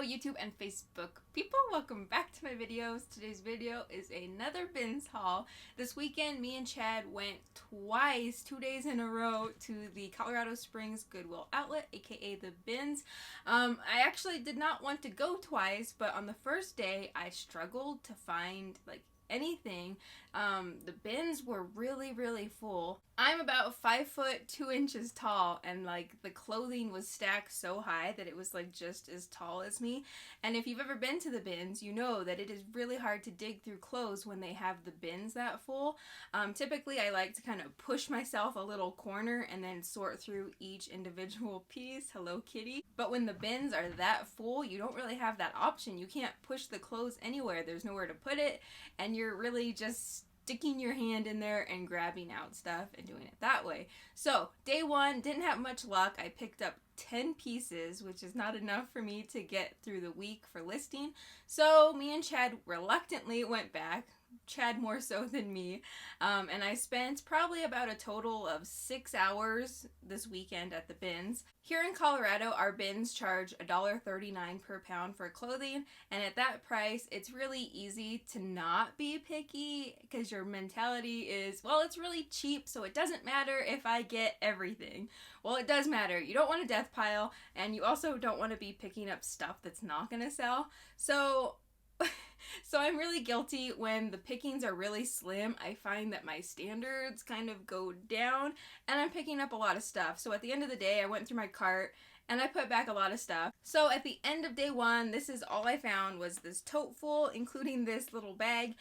Hello YouTube and Facebook people, welcome back to my videos. Today's video is another bins haul. This weekend me and Chad went twice, 2 days in a row, to the Colorado Springs Goodwill outlet, aka the bins. I actually did not want to go twice, but on the first day I struggled to find anything. The bins were really full. I'm about 5'2" tall, and the clothing was stacked so high that it was just as tall as me. And if you've ever been to the bins, you know that it is really hard to dig through clothes when they have the bins that full. Typically I like to kind of push myself a little corner and then sort through each individual piece. Hello Kitty. But when the bins are that full, you don't really have that option. You can't push the clothes anywhere. There's nowhere to put it, and you're really just sticking your hand in there and grabbing out stuff and doing it that way. So day one, didn't have much luck. I picked up 10 pieces, which is not enough for me to get through the week for listing. So me and Chad reluctantly went back. Chad more so than me, and I spent probably about a total of 6 hours this weekend at the bins. Here in Colorado, our bins charge $1.39 per pound for clothing, and at that price it's really easy to not be picky because your mentality is, well, it's really cheap, so it doesn't matter if I get everything. Well, it does matter. You don't want a death pile, and you also don't want to be picking up stuff that's not going to sell. So I'm really guilty when the pickings are really slim. I find that my standards kind of go down and I'm picking up a lot of stuff. So at the end of the day, I went through my cart and I put back a lot of stuff. So at the end of day one, this is all I found was this tote full, including this little bag.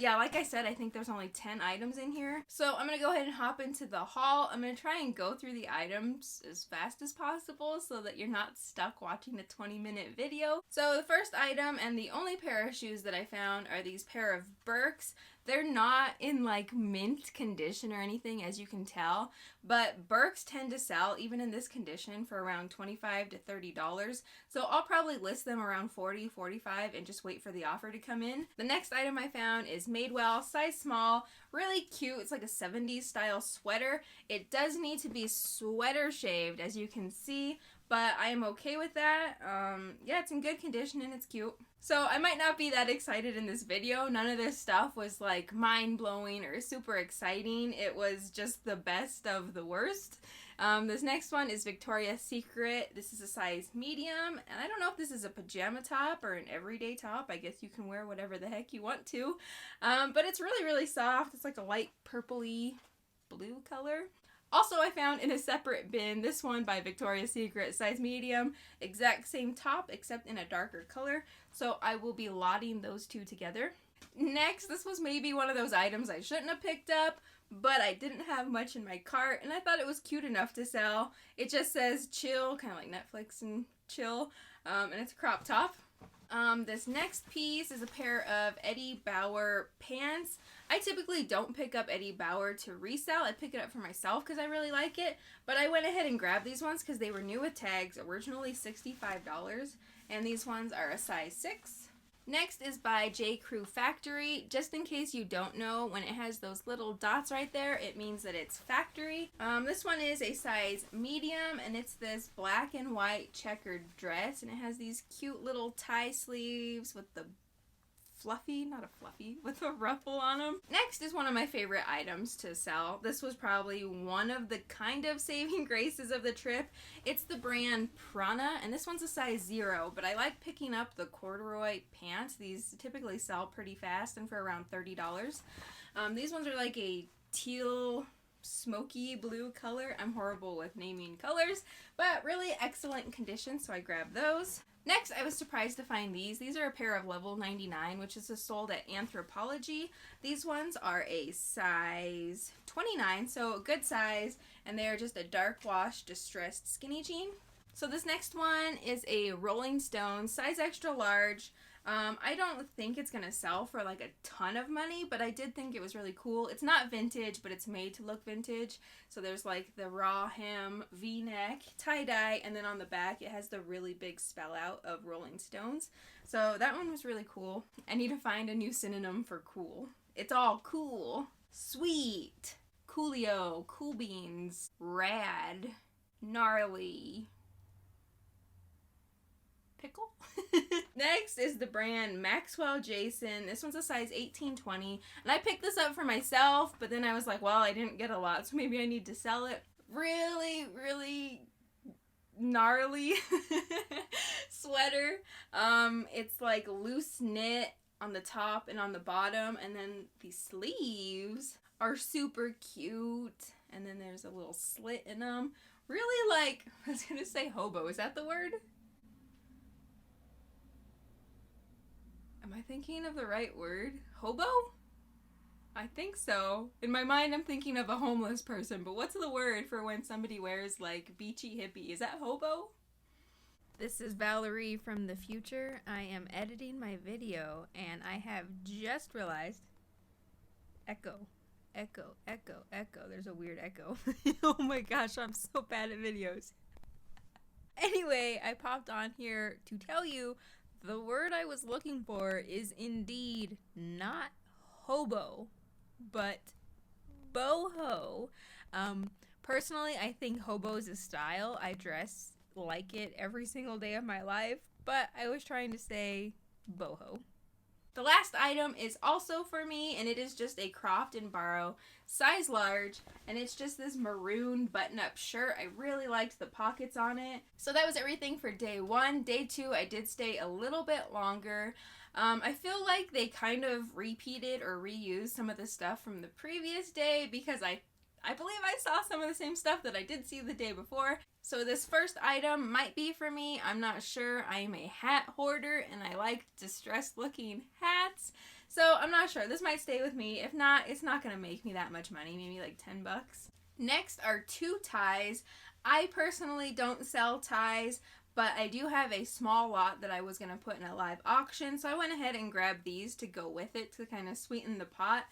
Yeah, like I said, I think there's only 10 items in here. So I'm gonna go ahead and hop into the haul. I'm gonna try and go through the items as fast as possible so that you're not stuck watching a 20-minute video. So the first item and the only pair of shoes that I found are these pair of Birks. They're not in mint condition or anything, as you can tell, but Birks tend to sell even in this condition for around $25 to $30. So I'll probably list them around $40, $45 and just wait for the offer to come in. The next item I found is Madewell, size small, really cute. It's like a 70s style sweater. It does need to be sweater shaved, as you can see, but I am okay with that. Yeah, it's in good condition and it's cute. So I might not be that excited in this video. None of this stuff was mind-blowing or super exciting. It was just the best of the worst. This next one is Victoria's Secret. This is a size medium, and I don't know if this is a pajama top or an everyday top. I guess you can wear whatever the heck you want to. But it's really soft. It's like a light purpley blue color. Also, I found in a separate bin this one by Victoria's Secret, size medium, exact same top except in a darker color. So I will be lotting those two together. Next, this was maybe one of those items I shouldn't have picked up, but I didn't have much in my cart and I thought it was cute enough to sell. It just says chill, kind of like Netflix and chill, and it's a crop top. This next piece is a pair of Eddie Bauer pants. I typically don't pick up Eddie Bauer to resell. I pick it up for myself because I really like it, but I went ahead and grabbed these ones because they were new with tags, originally $65, and these ones are a size 6. Next is by J. Crew Factory. Just in case you don't know, when it has those little dots right there, it means that it's factory. This one is a size medium, and it's this black and white checkered dress, and it has these cute little tie sleeves with the with a ruffle on them. Next is one of my favorite items to sell. This was probably one of the kind of saving graces of the trip. It's the brand Prana, and this one's a size 0, but I like picking up the corduroy pants. These typically sell pretty fast and for around $30. These ones are like a teal smoky blue color. I'm horrible with naming colors, but really excellent condition, so I grabbed those. Next, I was surprised to find these. These are a pair of Level 99, which is sold at Anthropologie. These ones are a size 29, so a good size, and they are just a dark wash distressed skinny jean. So this next one is a Rolling Stone, size extra large. I don't think it's going to sell for a ton of money, but I did think it was really cool. It's not vintage, but it's made to look vintage. So there's the raw hem V-neck, tie-dye, and then on the back it has the really big spell out of Rolling Stones. So that one was really cool. I need to find a new synonym for cool. It's all cool, sweet, coolio, cool beans, rad, gnarly, pickle. Next is the brand Maxwell Jason. This one's a size 18-20. And I picked this up for myself, but then I was like, well, I didn't get a lot, so maybe I need to sell it. Really, really gnarly sweater. It's like loose knit on the top and on the bottom, and then the sleeves are super cute, and then there's a little slit in them. Really, like, I was gonna say hobo. Is that the word? Am I thinking of the right word? Hobo? I think so. In my mind, I'm thinking of a homeless person, but what's the word for when somebody wears, like, beachy hippie? Is that hobo? This is Valerie from the future. I am editing my video, and I have just realized... Echo. There's a weird echo. Oh my gosh, I'm so bad at videos. Anyway, I popped on here to tell you the word I was looking for is indeed not hobo, but boho. Personally, I think hobo is a style. I dress like it every single day of my life, but I was trying to say boho. The last item is also for me, and it is just a Croft & Barrow size large, and it's just this maroon button-up shirt. I really liked the pockets on it. So that was everything for day 1. Day 2, I did stay a little bit longer. I feel like they kind of repeated or reused some of the stuff from the previous day, because I believe I saw some of the same stuff that I did see the day before. So this first item might be for me. I'm not sure. I am a hat hoarder and I like distressed looking hats. So I'm not sure. This might stay with me. If not, it's not going to make me that much money. Maybe like 10 bucks. Next are 2 ties. I personally don't sell ties, but I do have a small lot that I was going to put in a live auction. So I went ahead and grabbed these to go with it to kind of sweeten the pot.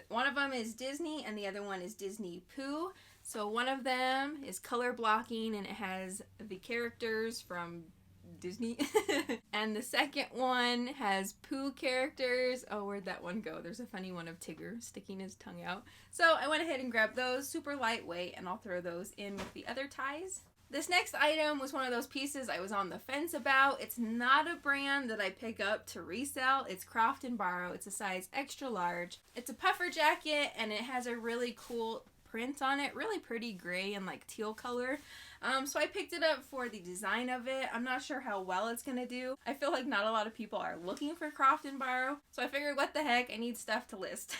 One of them is Disney and the other one is Disney Pooh. So one of them is color blocking and it has the characters from Disney. And the second one has Pooh characters. Oh, where'd that one go? There's a funny one of Tigger sticking his tongue out. So I went ahead and grabbed those, super lightweight, and I'll throw those in with the other ties. This next item was one of those pieces I was on the fence about. It's not a brand that I pick up to resell. It's Croft & Barrow. It's a size extra large. It's a puffer jacket and it has a really cool print on it. Really pretty gray and like teal color. So I picked it up for the design of it. I'm not sure how well it's going to do. I feel like not a lot of people are looking for Croft & Barrow. So I figured, what the heck, I need stuff to list.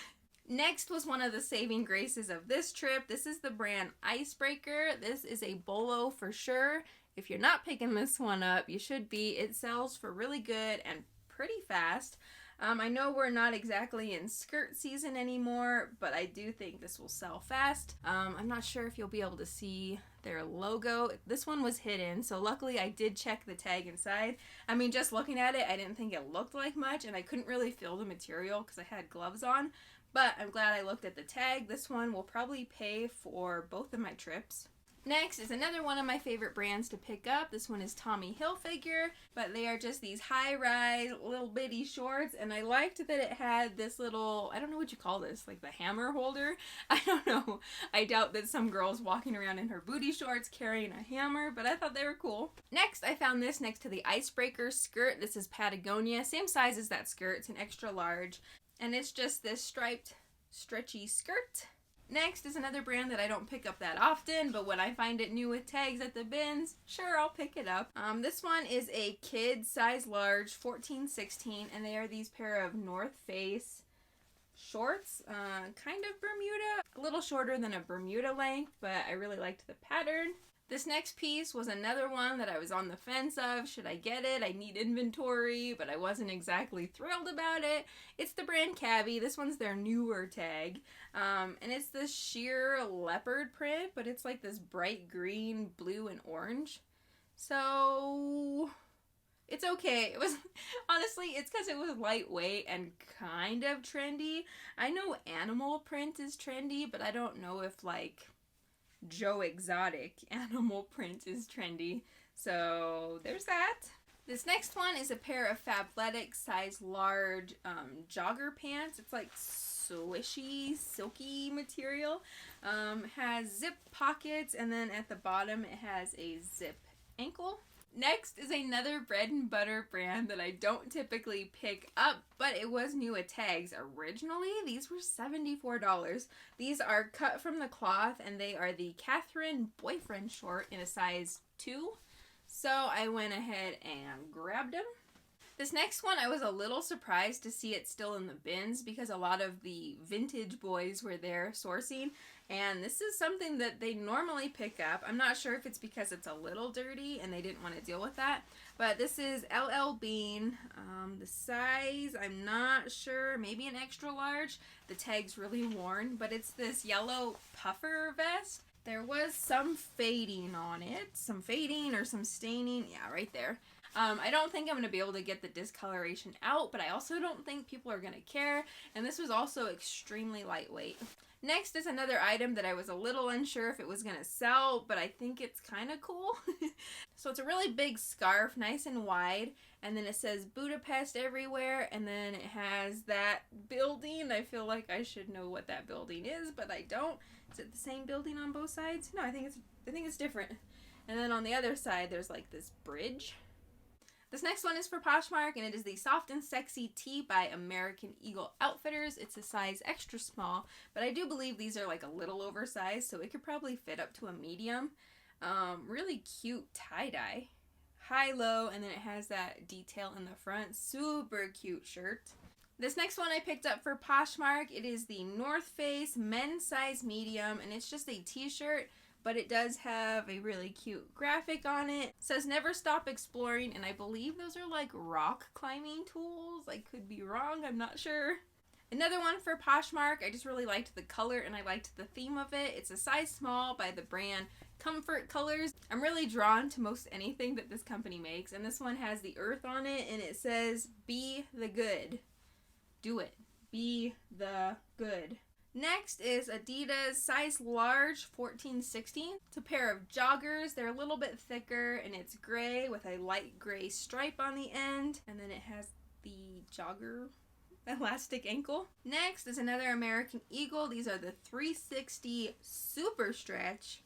Next was one of the saving graces of this trip. This is the brand Icebreaker. This is a bolo for sure. If you're not picking this one up, you should be. It sells for really good and pretty fast. I know we're not exactly in skirt season anymore, but I do think this will sell fast. I'm not sure if you'll be able to see their logo. This one was hidden, so luckily I did check the tag inside. I mean, just looking at it, I didn't think it looked like much, and I couldn't really feel the material because I had gloves on. But I'm glad I looked at the tag. This one will probably pay for both of my trips. Next is another one of my favorite brands to pick up. This one is Tommy Hilfiger, but they are just these high-rise little bitty shorts, and I liked that it had this little, I don't know what you call this, like the hammer holder? I don't know. I doubt that some girl's walking around in her booty shorts carrying a hammer, but I thought they were cool. Next, I found this next to the Icebreaker skirt. This is Patagonia, same size as that skirt. It's an extra large. And it's just this striped, stretchy skirt. Next is another brand that I don't pick up that often, but when I find it new with tags at the bins, sure, I'll pick it up. This one is a kid size large, 14-16, and they are these pair of North Face shorts, kind of Bermuda, a little shorter than a Bermuda length, but I really liked the pattern. This next piece was another one that I was on the fence of. Should I get it? I need inventory, but I wasn't exactly thrilled about it. It's the brand Cabby. This one's their newer tag. And it's this sheer leopard print, but it's like this bright green, blue, and orange. So it's okay. It was, honestly, it's because it was lightweight and kind of trendy. I know animal print is trendy, but I don't know if like Joe Exotic animal print is trendy. So there's that. This next one is a pair of Fabletics size large jogger pants. It's like swishy, silky material. Has zip pockets, and then at the bottom it has a zip ankle. Next is another bread and butter brand that I don't typically pick up, but it was new at tags. Originally, these were $74. These are cut from the cloth, and they are the Catherine boyfriend short in a size 2. So I went ahead and grabbed them. This next one, I was a little surprised to see it still in the bins because a lot of the vintage boys were there sourcing, and this is something that they normally pick up. I'm not sure if it's because it's a little dirty and they didn't want to deal with that, but this is LL Bean. The size, I'm not sure, maybe an extra large. The tag's really worn, but it's this yellow puffer vest. There was some fading on it, some fading or some staining, yeah, right there. I don't think I'm going to be able to get the discoloration out, but I also don't think people are going to care, and this was also extremely lightweight. Next is another item that I was a little unsure if it was going to sell, but I think it's kind of cool. So it's a really big scarf, nice and wide, and then it says Budapest everywhere, and then it has that building. I feel like I should know what that building is, but I don't. Is it the same building on both sides? No, I think it's different. And then on the other side, there's like this bridge. This next one is for Poshmark, and it is the Soft and Sexy Tee by American Eagle Outfitters. It's a size extra small, but I do believe these are like a little oversized, so it could probably fit up to a medium. Really cute tie-dye. High-low, and then it has that detail in the front. Super cute shirt. This next one I picked up for Poshmark. It is the North Face men's size medium, and it's just a t-shirt, but it does have a really cute graphic on it. It says never stop exploring, and I believe those are like rock climbing tools. I could be wrong, I'm not sure. Another one for Poshmark. I just really liked the color and I liked the theme of it. It's a size small by the brand Comfort Colors. I'm really drawn to most anything that this company makes, and this one has the earth on it, and it says be the good. Do it. Be the good. Next is Adidas size large 14-16. It's a pair of joggers. They're a little bit thicker, and it's gray with a light gray stripe on the end, and then it has the jogger elastic ankle. Next is another American Eagle. These are the 360 Super Stretch.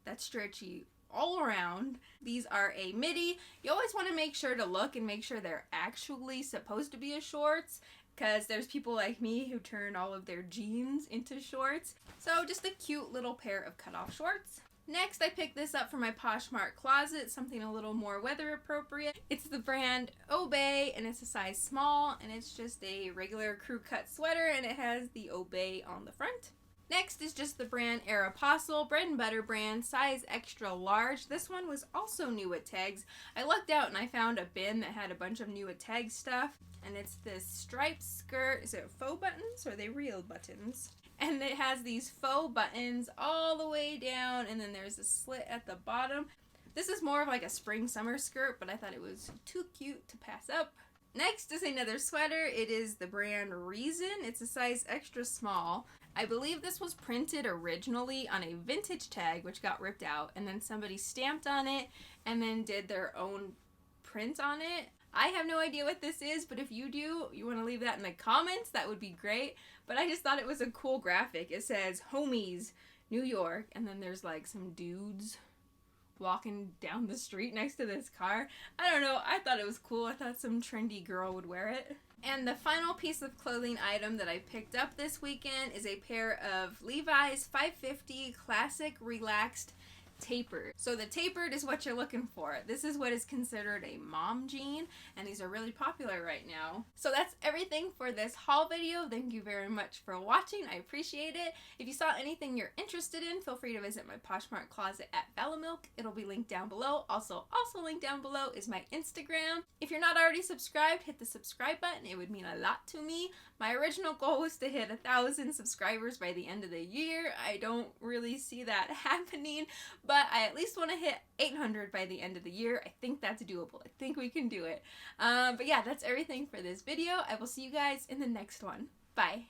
That's stretchy all around. These are a midi. You always want to make sure to look and make sure they're actually supposed to be a shorts, because there's people like me who turn all of their jeans into shorts. So just a cute little pair of cutoff shorts. Next, I picked this up for my Poshmark closet, something a little more weather appropriate. It's the brand Obey, and it's a size small, and it's just a regular crew cut sweater, and it has the Obey on the front. Next is just the brand Aeropostale, bread and butter brand, size extra large. This one was also new at tags. I lucked out and I found a bin that had a bunch of new at tags stuff, and it's this striped skirt. Is it faux buttons or are they real buttons? And it has these faux buttons all the way down, and then there's a slit at the bottom. This is more of like a spring summer skirt, but I thought it was too cute to pass up. Next is another sweater. It is the brand Reason. It's a size extra small. I believe this was printed originally on a vintage tag, which got ripped out, and then somebody stamped on it and then did their own print on it. I have no idea what this is, but if you do, you want to leave that in the comments, that would be great. But I just thought it was a cool graphic. It says, Homies, New York, and then there's like some dudes walking down the street next to this car. I don't know, I thought it was cool. I thought some trendy girl would wear it. And the final piece of clothing item that I picked up this weekend is a pair of Levi's 550 Classic Relaxed Tapered. So the tapered is what you're looking for. This is what is considered a mom jean, and these are really popular right now. So that's everything for this haul video. Thank you very much for watching. I appreciate it. If you saw anything you're interested in, feel free to visit my Poshmark closet at Valamilk. It'll be linked down below. Also linked down below is my Instagram. If you're not already subscribed, hit the subscribe button. It would mean a lot to me. My original goal was to hit 1,000 subscribers by the end of the year. I don't really see that happening, but I at least want to hit 800 by the end of the year. I think that's doable. I think we can do it. But yeah, that's everything for this video. I will see you guys in the next one. Bye.